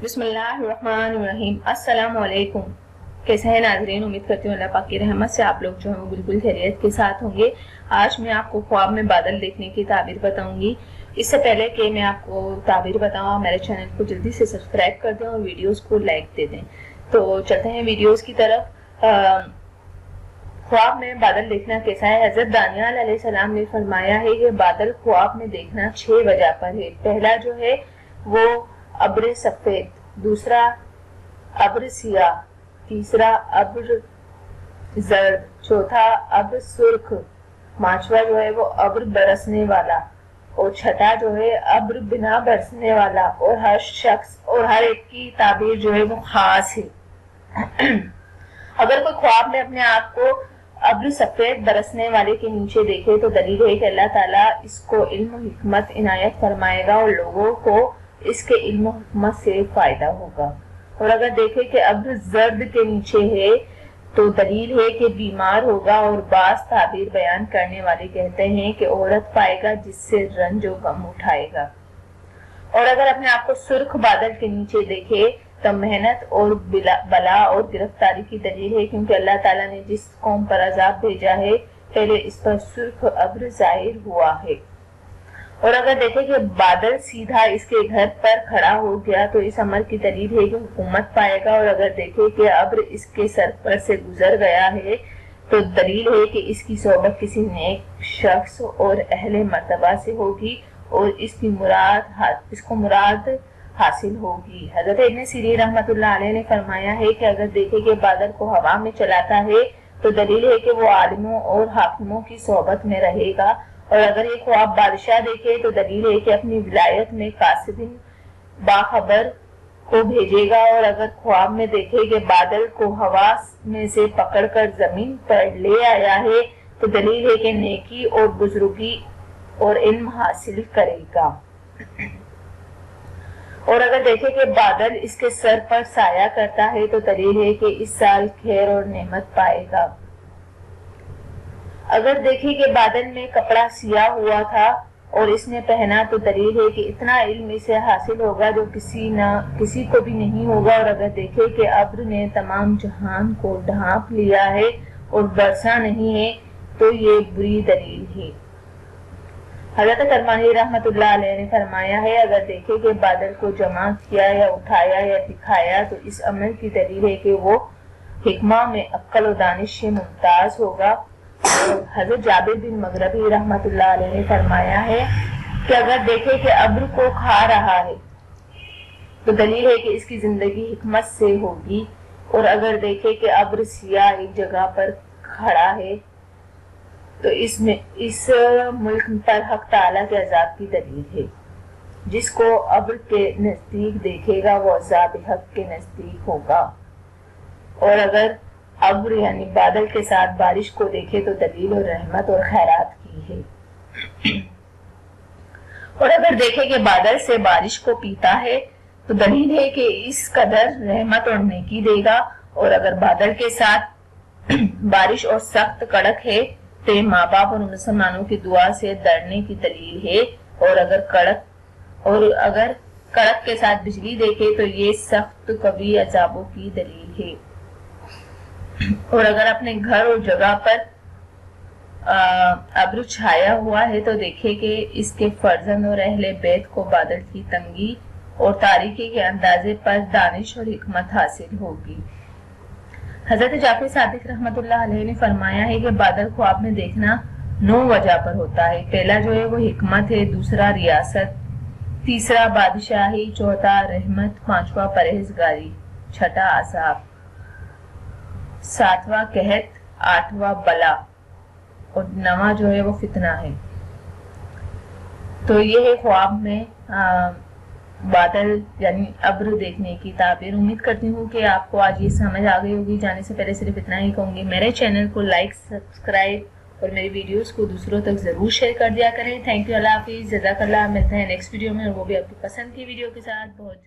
بسم اللہ الرحمن الرحیم۔ السلام علیکم، کیسے ہیں ناظرین؟ امید کرتی ہوں اللہ پاک کی رحمت سے آپ لوگ جو ہیں وہ بالکل خیریت کے ساتھ ہوں گے۔ آج میں آپ کو خواب میں بادل دیکھنے کی تعبیر بتاؤں گی۔ اس سے پہلے کہ میں آپ کو تعبیر بتاؤں، میرے چینل کو جلدی سے سبسکرائب کر دیں اور ویڈیوز کو لائک دے دیں۔ تو چلتے ہیں ویڈیوز کی طرف۔ خواب میں بادل دیکھنا کیسا ہے؟ حضرت دانیال علیہ السلام نے فرمایا ہے کہ بادل خواب میں دیکھنا 6 وجہ پر ہے۔ پہلا جو ہے وہ ابر سفید، دوسرا ابر سیاہ، تیسرا ابر زرد، چوتھا ابر سرخ، پانچواں جو ہے وہ ابر برسنے والا، اور چھٹا جو ہے ابر بنا برسنے والا، اور ہر شخص اور ہر ایک کی تعبیر جو ہے وہ خاص ہے۔ اگر کوئی خواب میں اپنے آپ کو ابر سفید برسنے والے کے نیچے دیکھے تو دلیل ہے کہ اللہ تعالیٰ اس کو علم و حکمت عنایت فرمائے گا اور لوگوں کو اس کے علم و حکمت سے فائدہ ہوگا۔ اور اگر دیکھے کہ ابر زرد کے نیچے ہے تو دلیل ہے کہ بیمار ہوگا، اور بعض تعبیر بیان کرنے والے کہتے ہیں کہ عورت پائے گا جس سے رنج و غم اٹھائے گا۔ اور اگر اپنے آپ کو سرخ بادل کے نیچے دیکھے تو محنت اور بلا اور گرفتاری کی دلیل ہے، کیونکہ اللہ تعالیٰ نے جس قوم پر عذاب بھیجا ہے پہلے اس پر سرخ ابر ظاہر ہوا ہے۔ اور اگر دیکھیں کہ بادل سیدھا اس کے گھر پر کھڑا ہو گیا تو اس امر کی دلیل ہے کہ حکومت پائے گا، اور اگر دیکھیں کہ ابر اس کے سر پر سے گزر گیا ہے تو دلیل ہے کہ اس کی صحبت کسی نیک شخص اور اہل مرتبہ سے ہوگی اور اس کو مراد حاصل ہوگی۔ حضرت ابن سیرین رحمۃ اللہ علیہ نے فرمایا ہے کہ اگر دیکھیں کہ بادل کو ہوا میں چلاتا ہے تو دلیل ہے کہ وہ عالموں اور حاکموں کی صحبت میں رہے گا، اور اگر یہ خواب بادشاہ دیکھے تو دلیل ہے کہ اپنی ولایت میں قاصدین باخبر کو بھیجے گا، اور اگر خواب میں دیکھے کہ بادل کو ہوا میں سے پکڑ کر زمین پر لے آیا ہے تو دلیل ہے کہ نیکی اور بزرگی اور علم حاصل کرے گا۔ اور اگر دیکھے کہ بادل اس کے سر پر سایہ کرتا ہے تو دلیل ہے کہ اس سال خیر اور نعمت پائے گا۔ اگر دیکھے کہ بادل میں کپڑا سیاہ ہوا تھا اور اس نے پہنا تو دلیل ہے کہ اتنا علم اسے حاصل ہوگا جو کسی کو بھی نہیں ہوگا، اور اگر دیکھے کہ ابر نے تمام جہان کو ڈھانپ لیا ہے اور برسا نہیں ہے تو یہ بری دلیل ہے۔ حضرت کرمانی رحمت اللہ علیہ نے فرمایا ہے اگر دیکھے کہ بادل کو جمع کیا یا اٹھایا یا دکھایا تو اس عمل کی دلیل ہے کہ وہ حکمہ میں عقل و دانش سے ممتاز ہوگا۔ حضرت جابر بن مغربی رحمت اللہ علیہ نے فرمایا ہے کہ اگر دیکھے کہ ابر کو کھا رہا ہے تو دلیل ہے کہ اس کی زندگی حکمت سے ہوگی، اور اگر دیکھے کہ ابر سیاہ ایک جگہ پر کھڑا ہے تو اس ملک پر حق تعالیٰ کے عذاب کی دلیل ہے۔ جس کو ابر کے نزدیک دیکھے گا وہ عذاب حق کے نزدیک ہوگا، اور اگر ابر یعنی بادل کے ساتھ بارش کو دیکھے تو دلیل اور رحمت اور خیرات کی ہے۔ اور اگر دیکھے کہ بادل سے بارش کو پیتا ہے تو دلیل ہے کہ اس قدر رحمت اور نیکی دے گا، اور اگر بادل کے ساتھ بارش اور سخت کڑک ہے تو یہ ماں باپ اور مسلمانوں کی دعا سے ڈرنے کی دلیل ہے، اور اگر کڑک کے ساتھ بجلی دیکھے تو یہ سخت قوی عذابوں کی دلیل ہے۔ اور اگر اپنے گھر اور جگہ پر ابر چھایا ہوا ہے تو دیکھے کہ اس کے فرزند اور اہل بیت کو بادل کی تنگی اور تاریکی کے اندازے پر دانش اور حکمت حاصل ہوگی۔ حضرت جعفر صادق رحمت اللہ علیہ نے فرمایا ہے کہ بادل خواب میں دیکھنا 9 وجہ پر ہوتا ہے۔ پہلا جو ہے وہ حکمت ہے، دوسرا ریاست، تیسرا بادشاہی، چوتھا رحمت، پانچواں پرہیزگاری، چھٹا عذاب، ساتواں قحط، آٹھواں بلا، اور 9واں جو ہے وہ فتنہ ہے۔ تو یہ ہے خواب میں بادل یعنی ابر دیکھنے کی تعبیر۔ امید کرتی ہوں کہ آپ کو آج یہ سمجھ آ گئی ہوگی۔ جانے سے پہلے صرف اتنا ہی کہوں گی، میرے چینل کو لائک، سبسکرائب اور میری ویڈیوز کو دوسروں تک ضرور شیئر کر دیا کریں۔ تھینک یو، اللہ حافظ، جزاک اللہ۔ ملتے ہیں نیکسٹ ویڈیو میں، اور وہ بھی آپ کی پسند کی ویڈیو کے ساتھ بہت